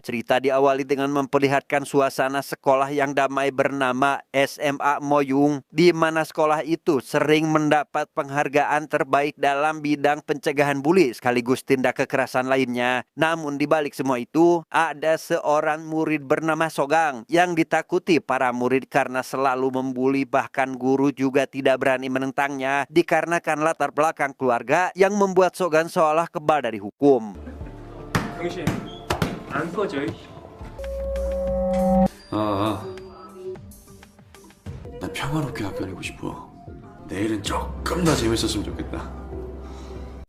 Cerita diawali dengan memperlihatkan suasana sekolah yang damai bernama SMA Moyung, di mana sekolah itu sering mendapat penghargaan terbaik dalam bidang pencegahan bully sekaligus tindak kekerasan lainnya. Namun di balik semua itu, ada seorang murid bernama Sogang yang ditakuti para murid karena selalu membuli, bahkan guru juga tidak berani menentangnya dikarenakan latar belakang keluarga yang membuat Sogang seolah kebal dari hukum. 당신 안 꺼져. 나 평화롭게 학교 다니고 싶어. 내일은 조금 더 재밌었으면 좋겠다.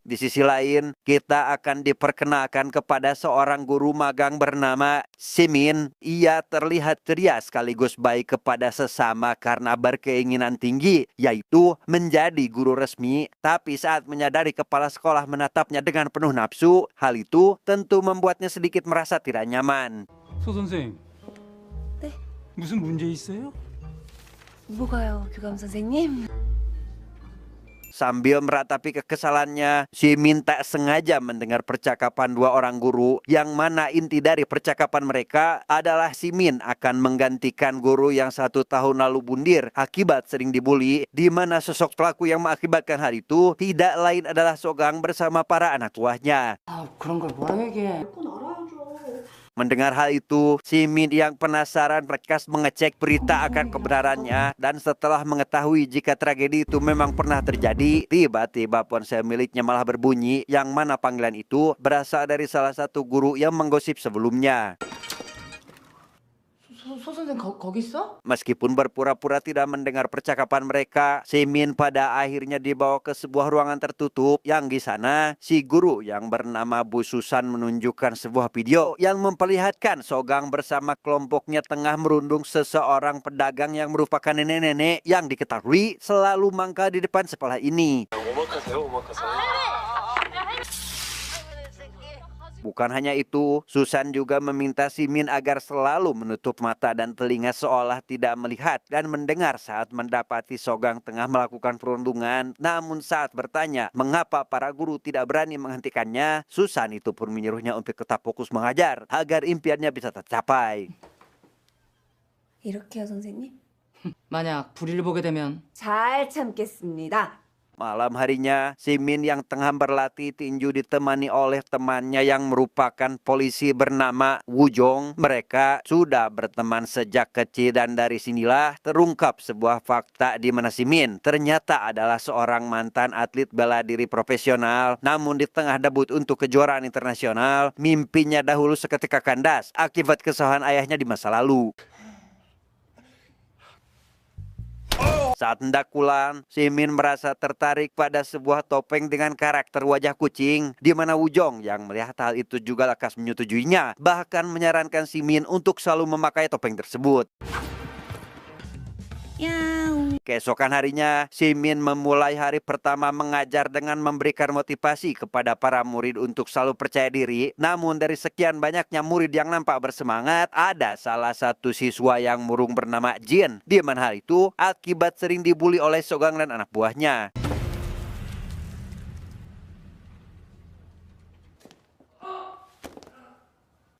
Di sisi lain, kita akan diperkenalkan kepada seorang guru magang bernama Simin. Ia terlihat ceria sekaligus baik kepada sesama karena berkeinginan tinggi, yaitu menjadi guru resmi. Tapi saat menyadari kepala sekolah menatapnya dengan penuh nafsu, hal itu tentu membuatnya sedikit merasa tidak nyaman. 소 선생. 네? 무슨 문제 있어요? 뭐가요, 교감 선생님? Sambil meratapi kekesalannya, Simin tak sengaja mendengar percakapan dua orang guru, yang mana inti dari percakapan mereka adalah Simin akan menggantikan guru yang 1 tahun lalu bundir akibat sering dibully, di mana sosok pelaku yang mengakibatkan hal itu tidak lain adalah Sogang bersama para anak buahnya. 그런 걸 뭐라 얘기해? Mendengar hal itu, Simin yang penasaran berkas mengecek berita akan kebenarannya, dan setelah mengetahui jika tragedi itu memang pernah terjadi, tiba-tiba ponsel miliknya malah berbunyi, yang mana panggilan itu berasal dari salah satu guru yang menggosip sebelumnya. 소 선생 거기 있어? Meskipun berpura-pura tidak mendengar percakapan mereka, Simin pada akhirnya dibawa ke sebuah ruangan tertutup yang di sana si guru yang bernama Bu Susan menunjukkan sebuah video yang memperlihatkan Sogang bersama kelompoknya tengah merundung seseorang pedagang yang merupakan nenek-nenek yang diketahui selalu mangkal di depan sekolah ini. Bukan hanya itu, Susan juga meminta Simin agar selalu menutup mata dan telinga seolah tidak melihat dan mendengar saat mendapati Sogang tengah melakukan perundungan. Namun saat bertanya mengapa para guru tidak berani menghentikannya, Susan itu pun menyuruhnya untuk tetap fokus mengajar agar impiannya bisa tercapai. 이렇게요, 선생님? 만약 불의를 보게 되면 잘 참겠습니다. Malam harinya, Simin yang tengah berlatih tinju ditemani oleh temannya yang merupakan polisi bernama Wujong. Mereka sudah berteman sejak kecil dan dari sinilah terungkap sebuah fakta di mana Simin ternyata adalah seorang mantan atlet bela diri profesional. Namun di tengah debut untuk kejuaraan internasional, mimpinya dahulu seketika kandas akibat kesalahan ayahnya di masa lalu. Saat hendak pulang, Simin merasa tertarik pada sebuah topeng dengan karakter wajah kucing, di mana Wujong yang melihat hal itu juga lekas menyetujuinya, bahkan menyarankan Simin untuk selalu memakai topeng tersebut. Keesokan harinya, Simin memulai hari pertama mengajar dengan memberikan motivasi kepada para murid untuk selalu percaya diri. Namun dari sekian banyaknya murid yang nampak bersemangat, ada salah satu siswa yang murung bernama Jin, di mana hal itu akibat sering dibully oleh Sogang dan anak buahnya.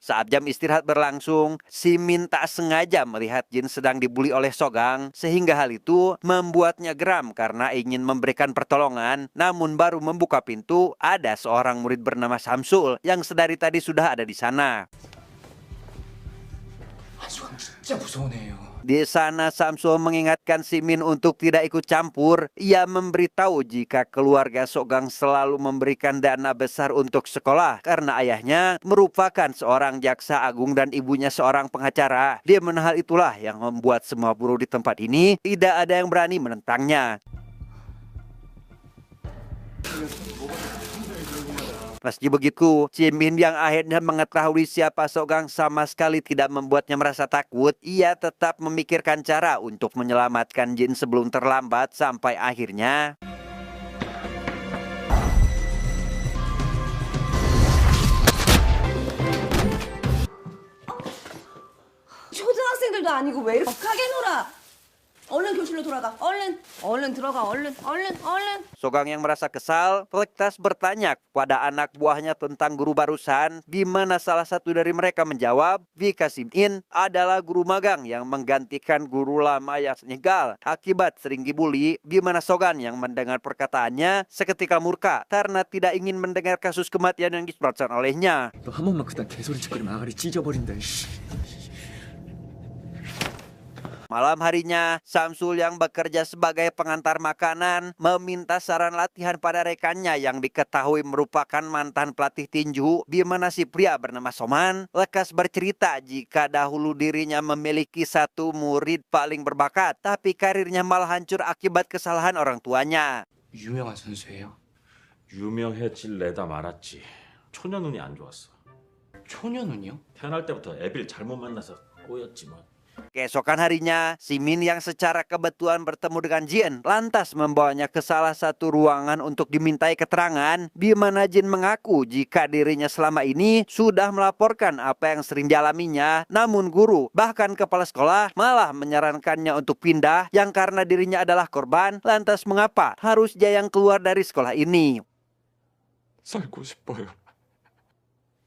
Saat jam istirahat berlangsung, Simin tak sengaja melihat Jin sedang dibully oleh Sogang, sehingga hal itu membuatnya geram karena ingin memberikan pertolongan. Namun baru membuka pintu, ada seorang murid bernama Samsul yang sedari tadi sudah ada di sana. 한수강 진짜 무서운 애예요. Di sana Samsul mengingatkan Simin untuk tidak ikut campur. Ia memberitahu jika keluarga Sogang selalu memberikan dana besar untuk sekolah karena ayahnya merupakan seorang jaksa agung dan ibunya seorang pengacara. Di mana hal itulah yang membuat semua buruh di tempat ini tidak ada yang berani menentangnya. Meski begitu, Simin yang akhirnya mengetahui siapa Sogang sama sekali tidak membuatnya merasa takut. Ia tetap memikirkan cara untuk menyelamatkan Jin sebelum terlambat sampai akhirnya 초등학생들도 아니고 왜 이렇게 격하게 놀아? 얼른 교실로 돌아가. 얼른 들어가. 얼른. Sogang yang merasa kesal lantas bertanya kepada anak buahnya tentang guru barusan, di mana salah satu dari mereka menjawab, Vika Simin adalah guru magang yang menggantikan guru lama yang meninggal akibat sering dibully, di mana Sogan yang mendengar perkataannya seketika murka karena tidak ingin mendengar kasus kematian yang disebutkan olehnya. 너 한 번만 그딴 개소리 짓거리면 아가리 찢어버린다. 씨. Malam harinya, Samsul yang bekerja sebagai pengantar makanan meminta saran latihan pada rekannya yang diketahui merupakan mantan pelatih tinju, di mana si pria bernama Soman lekas bercerita jika dahulu dirinya memiliki satu murid paling berbakat, tapi karirnya malah hancur akibat kesalahan orang tuanya. 유명한 선수예요. 유명해질래다 말았지. 초년운이 안 좋았어. 초년운이요? 태어날 때부터 애비를 잘못 만나서 꼬였지 뭐. Keesokan harinya, Simin yang secara kebetulan bertemu dengan Jin lantas membawanya ke salah satu ruangan untuk dimintai keterangan, di mana Jin mengaku jika dirinya selama ini sudah melaporkan apa yang sering dialaminya, namun guru bahkan kepala sekolah malah menyarankannya untuk pindah yang karena dirinya adalah korban, lantas mengapa harus dia yang keluar dari sekolah ini. 살고 싶어요.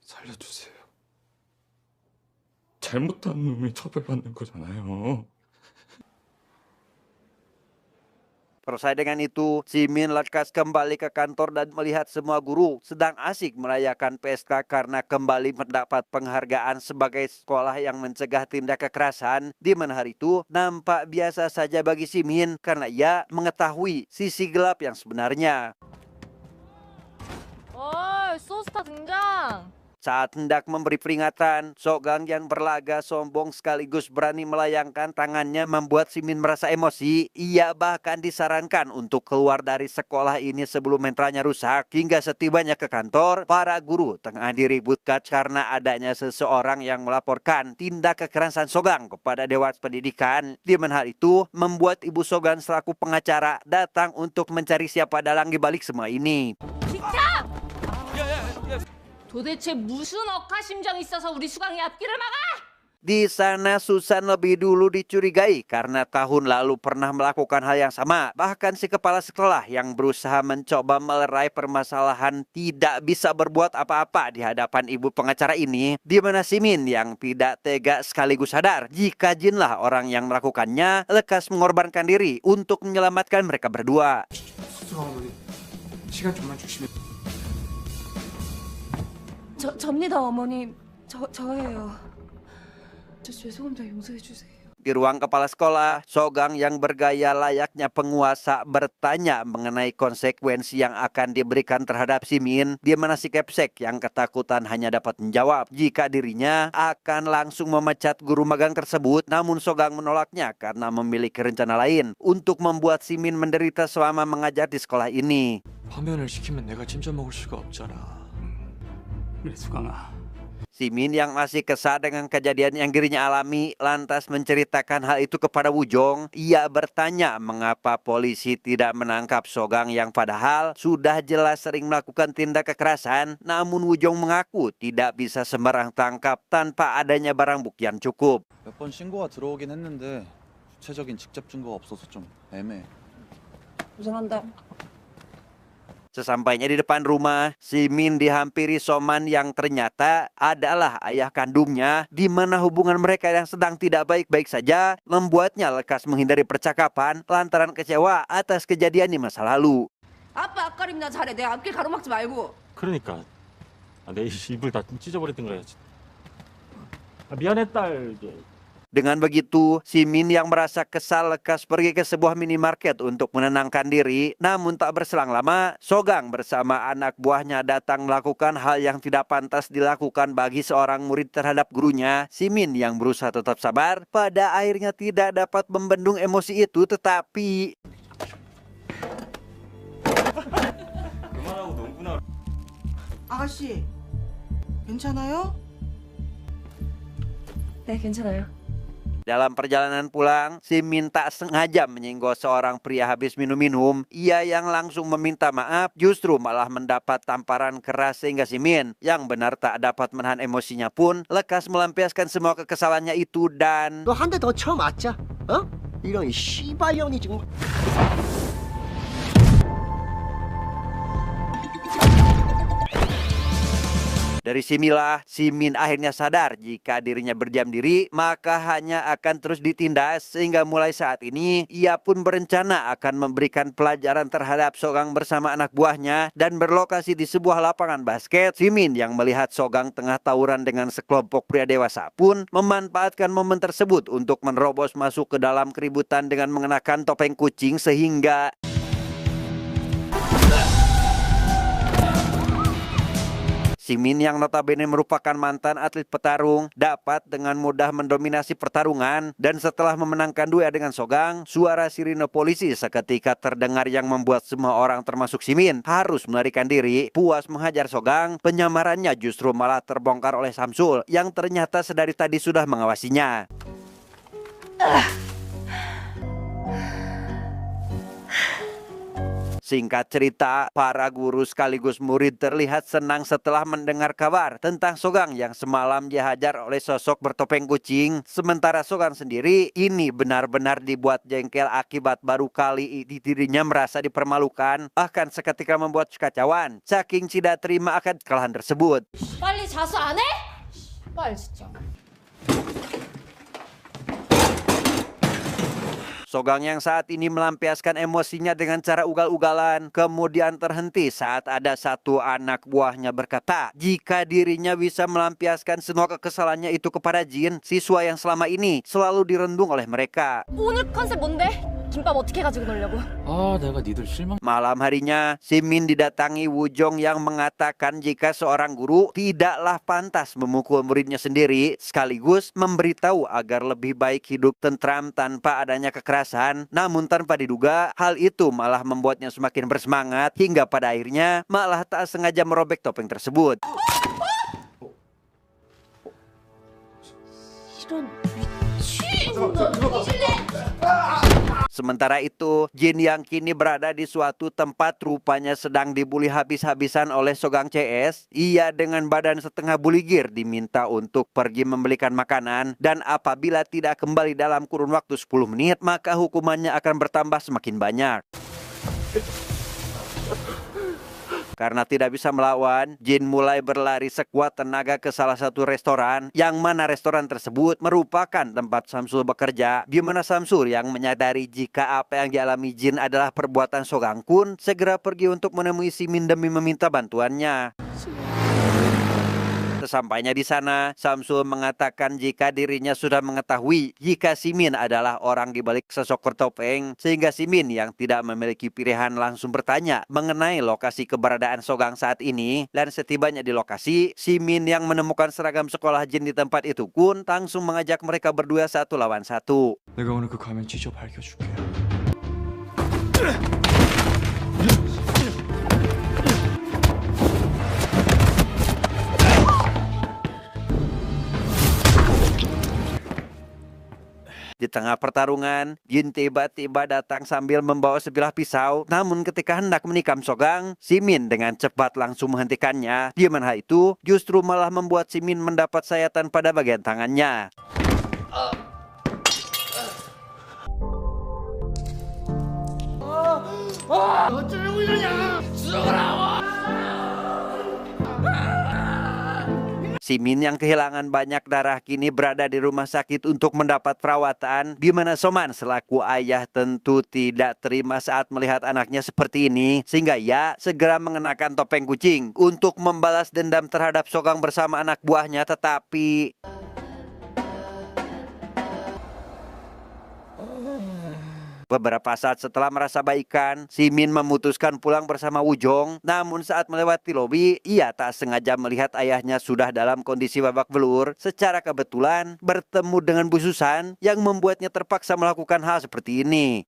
살려주세요. 잘못한 놈이 처벌받는 거잖아요. Selesai dengan itu, Simin lekas kembali ke kantor dan melihat semua guru sedang asik merayakan pesta karena kembali mendapat penghargaan sebagai sekolah yang mencegah tindak kekerasan. Di mana hari itu nampak biasa saja bagi Simin karena ia mengetahui sisi gelap yang sebenarnya. 소스타 등장! Saat hendak memberi peringatan, Sogang yang berlaga sombong sekaligus berani melayangkan tangannya membuat Simin merasa emosi. Ia bahkan disarankan untuk keluar dari sekolah ini sebelum mentalnya rusak. Hingga setibanya ke kantor, para guru tengah diributkan karena adanya seseorang yang melaporkan tindak kekerasan Sogang kepada Dewan Pendidikan. Di mana hal itu membuat Ibu Sogang selaku pengacara datang untuk mencari siapa dalang di balik semua ini. 도대체 무슨 억하심정이 있어서 우리 수강이 앞길을 막아? Di sana Susan lebih dulu dicurigai karena tahun lalu pernah melakukan hal yang sama. Bahkan si kepala sekolah yang berusaha mencoba melerai permasalahan tidak bisa berbuat apa-apa di hadapan ibu pengacara ini. Di mana Simin yang tidak tega sekaligus sadar jika Jinlah orang yang melakukannya, lekas mengorbankan diri untuk menyelamatkan mereka berdua. 수술하는 시간 좀만 주시면. 접니다, 어머님. 저예요. 저 죄송합니다. 용서해 주세요. Di ruang kepala sekolah, Sogang yang bergaya layaknya penguasa bertanya mengenai konsekuensi yang akan diberikan terhadap Simin, di mana si Kepsek yang ketakutan hanya dapat menjawab jika dirinya akan langsung memecat guru magang tersebut, namun Sogang menolaknya karena memiliki rencana lain untuk membuat Simin menderita selama mengajar di sekolah ini. 파면을 시키면 내가 짐져 먹을 수가 없잖아. 그래 수강아. Simin yang masih kesal dengan kejadian yang dirinya alami lantas menceritakan hal itu kepada Wujong. Ia bertanya mengapa polisi tidak menangkap Sogang yang padahal sudah jelas sering melakukan tindak kekerasan. Namun Wujong mengaku tidak bisa sembarang tangkap tanpa adanya barang bukti yang cukup. 몇 번 신고가 들어오긴 했는데 구체적인 직접 증거가 없어서 좀 애매해. 죄송합니다. Sesampainya di depan rumah, Simin dihampiri Soman yang ternyata adalah ayah kandungnya, di mana hubungan mereka yang sedang tidak baik-baik saja membuatnya lekas menghindari percakapan lantaran kecewa atas kejadian di masa lalu. 아빠 앞가림나 잘해. 내 앞길 가로막지 말고. 그러니까 내 입을 다 찢어버렸던 거야. 미안해 딸. Dengan begitu, Simin yang merasa kesal lekas pergi ke sebuah minimarket untuk menenangkan diri. Namun tak berselang lama, Sogang bersama anak buahnya datang melakukan hal yang tidak pantas dilakukan bagi seorang murid terhadap gurunya. Simin yang berusaha tetap sabar, pada akhirnya tidak dapat membendung emosi itu, tetapi... 아가씨, 괜찮아요? 네, 괜찮아요. Dalam perjalanan pulang, Simin tak sengaja menyinggol seorang pria habis minum-minum. Ia yang langsung meminta maaf justru malah mendapat tamparan keras sehingga Simin yang benar tak dapat menahan emosinya pun lekas melampiaskan semua kekesalannya itu dan... 너 한 대 더 쳐 맞자. 어? 이런 씨발년이 정말. Dari sinilah Simin akhirnya sadar jika dirinya berdiam diri maka hanya akan terus ditindas, sehingga mulai saat ini ia pun berencana akan memberikan pelajaran terhadap Sogang bersama anak buahnya. Dan berlokasi di sebuah lapangan basket, Simin yang melihat Sogang tengah tawuran dengan sekelompok pria dewasa pun memanfaatkan momen tersebut untuk menerobos masuk ke dalam keributan dengan mengenakan topeng kucing, sehingga Simin yang notabene merupakan mantan atlet petarung dapat dengan mudah mendominasi pertarungan. Dan setelah memenangkan duel dengan Sogang, suara sirine polisi seketika terdengar yang membuat semua orang termasuk Simin harus melarikan diri. Puas menghajar Sogang, penyamarannya justru malah terbongkar oleh Samsul yang ternyata sedari tadi sudah mengawasinya. Singkat cerita, para guru sekaligus murid terlihat senang setelah mendengar kabar tentang Sogang yang semalam dihajar oleh sosok bertopeng kucing. Sementara Sogang sendiri ini benar-benar dibuat jengkel akibat baru kali ini dirinya merasa dipermalukan, bahkan seketika membuat kekacauan saking tidak terima akan kekalahan tersebut. 빨리 자수 안 해? 빨리 진짜. Sogang yang saat ini melampiaskan emosinya dengan cara ugal-ugalan kemudian terhenti saat ada satu anak buahnya berkata jika dirinya bisa melampiaskan semua kekesalannya itu kepada Jin, siswa yang selama ini selalu direndung oleh mereka. 오늘 컨셉 뭔데? 김밥 어떻게 가지고 놀려고? 아, 내가 니들 실망. Malam harinya, Simin didatangi Wujong yang mengatakan jika seorang guru tidaklah pantas memukul muridnya sendiri, sekaligus memberitahu agar lebih baik hidup tentram tanpa adanya kekerasan. Namun tanpa diduga, hal itu malah membuatnya semakin bersemangat hingga pada akhirnya malah tak sengaja merobek topeng tersebut. Sementara itu, Jin yang kini berada di suatu tempat rupanya sedang dibully habis-habisan oleh Sogang CS. Ia dengan badan setengah buligir diminta untuk pergi membelikan makanan, dan apabila tidak kembali dalam kurun waktu 10 menit, maka hukumannya akan bertambah semakin banyak. Karena tidak bisa melawan, Jin mulai berlari sekuat tenaga ke salah satu restoran, yang mana restoran tersebut merupakan tempat Samsul bekerja. Di mana Samsul yang menyadari jika apa yang dialami Jin adalah perbuatan Sogang pun segera pergi untuk menemui Simin demi meminta bantuannya. Sesampainya di sana, Samsul mengatakan jika dirinya sudah mengetahui jika Simin adalah orang di balik sosok bertopeng, sehingga Simin yang tidak memiliki pilihan langsung bertanya mengenai lokasi keberadaan Sogang saat ini. Dan setibanya di lokasi, Simin yang menemukan seragam sekolah Jin di tempat itu pun langsung mengajak mereka berdua 1 lawan 1. 내가 오늘 그 가면 찢어 밝혀줄게. Di tengah pertarungan, Jin tiba-tiba datang sambil membawa sebilah pisau. Namun ketika hendak menikam Sogang, Simin dengan cepat langsung menghentikannya. Di mana hal itu justru malah membuat Simin mendapat sayatan pada bagian tangannya. Simin yang kehilangan banyak darah kini berada di rumah sakit untuk mendapat perawatan, di mana Soman selaku ayah tentu tidak terima saat melihat anaknya seperti ini, sehingga ia segera mengenakan topeng kucing untuk membalas dendam terhadap Sogang bersama anak buahnya. Tetapi beberapa saat setelah merasa baikan, Simin memutuskan pulang bersama Wujong. Namun saat melewati lobi, ia tak sengaja melihat ayahnya sudah dalam kondisi babak belur. Secara kebetulan bertemu dengan Bu Susan yang membuatnya terpaksa melakukan hal seperti ini.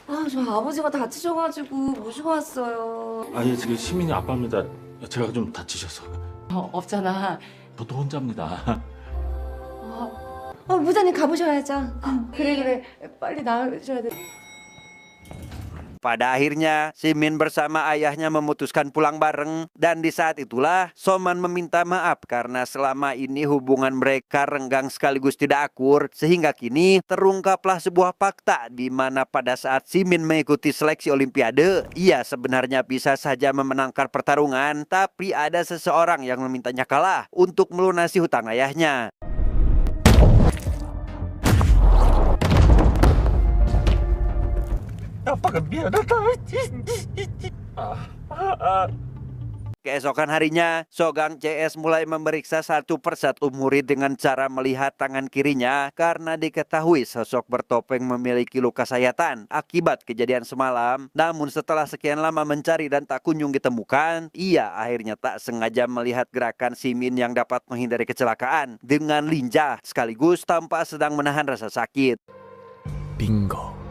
아, 저 아버지가 다치셔가지고 모시고 왔어요. 아니 지금 시민이 아빠입니다. 제가 좀 다치셔서. 없잖아. 저도 혼자입니다. 부장님 가보셔야죠. 그래 빨리 나으셔야 돼. Pada akhirnya, Simin bersama ayahnya memutuskan pulang bareng dan di saat itulah Soman meminta maaf karena selama ini hubungan mereka renggang sekaligus tidak akur sehingga kini terungkaplah sebuah fakta di mana pada saat Simin mengikuti seleksi Olimpiade, ia sebenarnya bisa saja memenangkan pertarungan tapi ada seseorang yang memintanya kalah untuk melunasi hutang ayahnya. Keesokan harinya, Sogang CS mulai memeriksa satu persatu murid dengan cara melihat tangan kirinya karena diketahui sosok bertopeng memiliki luka sayatan akibat kejadian semalam. Namun setelah sekian lama mencari dan tak kunjung ditemukan, ia akhirnya tak sengaja melihat gerakan Simin yang dapat menghindari kecelakaan dengan lincah sekaligus tanpa sedang menahan rasa sakit. Bingo.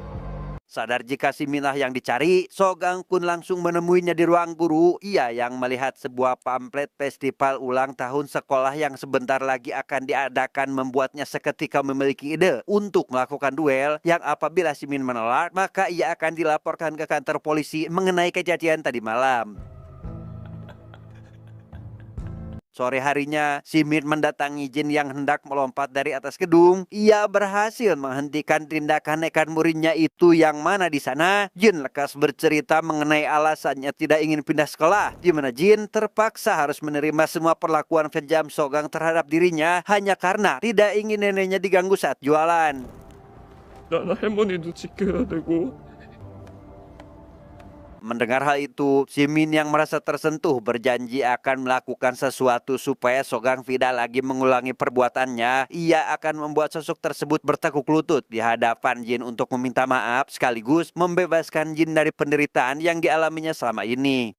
Sadar jika Siminlah yang dicari, Sogang pun langsung menemuinya di ruang guru. Ia yang melihat sebuah pamflet festival ulang tahun sekolah yang sebentar lagi akan diadakan membuatnya seketika memiliki ide untuk melakukan duel yang apabila Simin menolak, maka ia akan dilaporkan ke kantor polisi mengenai kejadian tadi malam. Sore harinya, Simin mendatangi Jin yang hendak melompat dari atas gedung. Ia berhasil menghentikan tindakan nekat muridnya itu yang mana di sana Jin lekas bercerita mengenai alasannya tidak ingin pindah sekolah, di mana Jin terpaksa harus menerima semua perlakuan kejam Sogang terhadap dirinya hanya karena tidak ingin neneknya diganggu saat jualan. Mendengar hal itu, Simin yang merasa tersentuh berjanji akan melakukan sesuatu supaya Sogang tidak lagi mengulangi perbuatannya. Ia akan membuat sosok tersebut bertekuk lutut di hadapan Jin untuk meminta maaf sekaligus membebaskan Jin dari penderitaan yang dialaminya selama ini.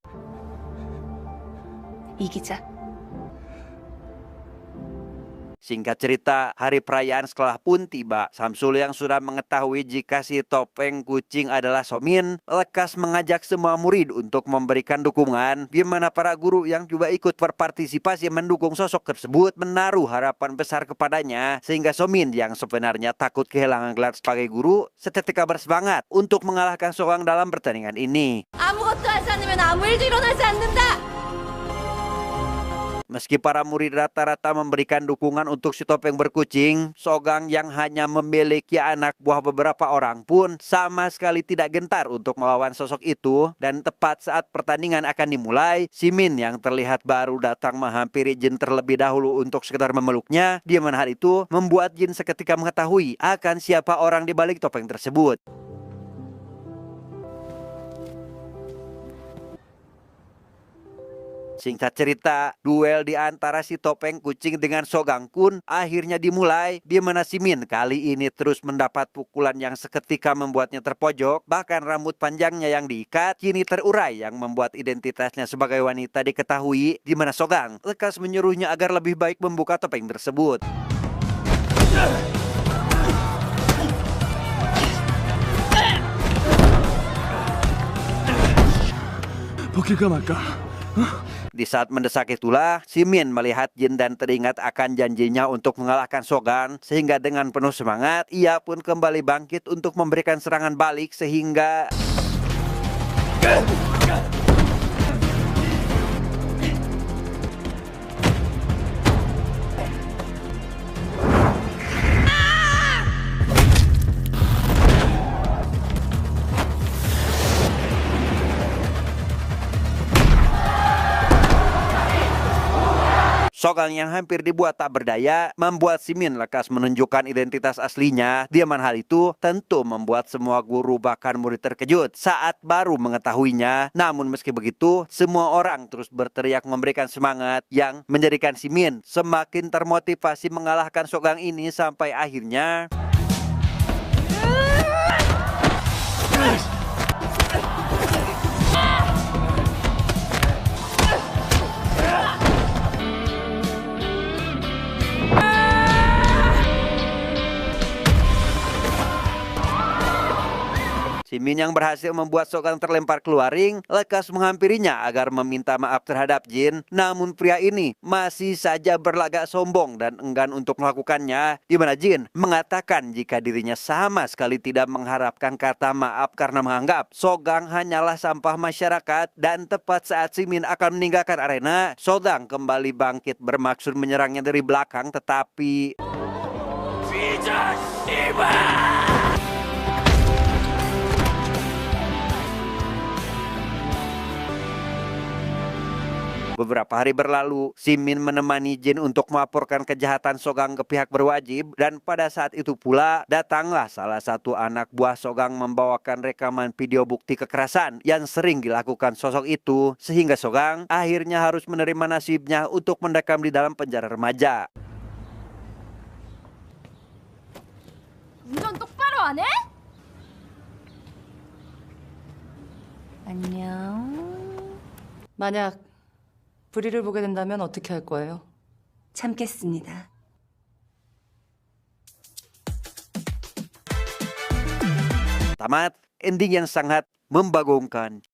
이기자. Singkat cerita, hari perayaan sekolah pun tiba. Samsul yang sudah mengetahui jika si topeng kucing adalah Somin, lekas mengajak semua murid untuk memberikan dukungan, di mana para guru yang juga ikut berpartisipasi mendukung sosok tersebut menaruh harapan besar kepadanya, sehingga Somin yang sebenarnya takut kehilangan gelar sebagai guru, seketika bersemangat untuk mengalahkan Sogang dalam pertandingan ini. 아무것도 하지 않으면 아무 일도 일어나지 않는다. Meski para murid rata-rata memberikan dukungan untuk si topeng berkucing, Sogang yang hanya memiliki anak buah beberapa orang pun sama sekali tidak gentar untuk melawan sosok itu. Dan tepat saat pertandingan akan dimulai, Simin yang terlihat baru datang menghampiri Jin terlebih dahulu untuk sekedar memeluknya. Di mana hal itu membuat Jin seketika mengetahui akan siapa orang di balik topeng tersebut. Singkat cerita, duel di antara si topeng kucing dengan Sogang pun akhirnya dimulai, di mana Simin kali ini terus mendapat pukulan yang seketika membuatnya terpojok. Bahkan rambut panjangnya yang diikat kini terurai yang membuat identitasnya sebagai wanita diketahui, di mana Sogang lekas menyuruhnya agar lebih baik membuka topeng tersebut. 포기가 말까? Di saat mendesak itulah, Simin melihat Jin dan teringat akan janjinya untuk mengalahkan Sogang, sehingga dengan penuh semangat, ia pun kembali bangkit untuk memberikan serangan balik sehingga... Sogang yang hampir dibuat tak berdaya membuat Simin lekas menunjukkan identitas aslinya. Di mana hal itu tentu membuat semua guru bahkan murid terkejut saat baru mengetahuinya. Namun meski begitu, semua orang terus berteriak memberikan semangat yang menjadikan Simin semakin termotivasi mengalahkan Sogang ini sampai akhirnya... Min yang berhasil membuat Sogang terlempar keluar ring, lekas menghampirinya agar meminta maaf terhadap Jin. Namun pria ini masih saja berlagak sombong dan enggan untuk melakukannya, di mana Jin mengatakan jika dirinya sama sekali tidak mengharapkan kata maaf karena menganggap Sogang hanyalah sampah masyarakat. Dan tepat saat Si Min akan meninggalkan arena, Sogang kembali bangkit bermaksud menyerangnya dari belakang, tetapi beberapa hari berlalu, Si Min menemani Jin untuk melaporkan kejahatan Sogang ke pihak berwajib, dan pada saat itu pula datanglah salah satu anak buah Sogang membawakan rekaman video bukti kekerasan yang sering dilakukan sosok itu, sehingga Sogang akhirnya harus menerima nasibnya untuk mendekam di dalam penjara remaja. 운전 똑바로 안 해? 안녕. 만약 불의를 보게 된다면 어떻게 할 거예요? 참겠습니다. Tamat, ending yang sangat membagongkan.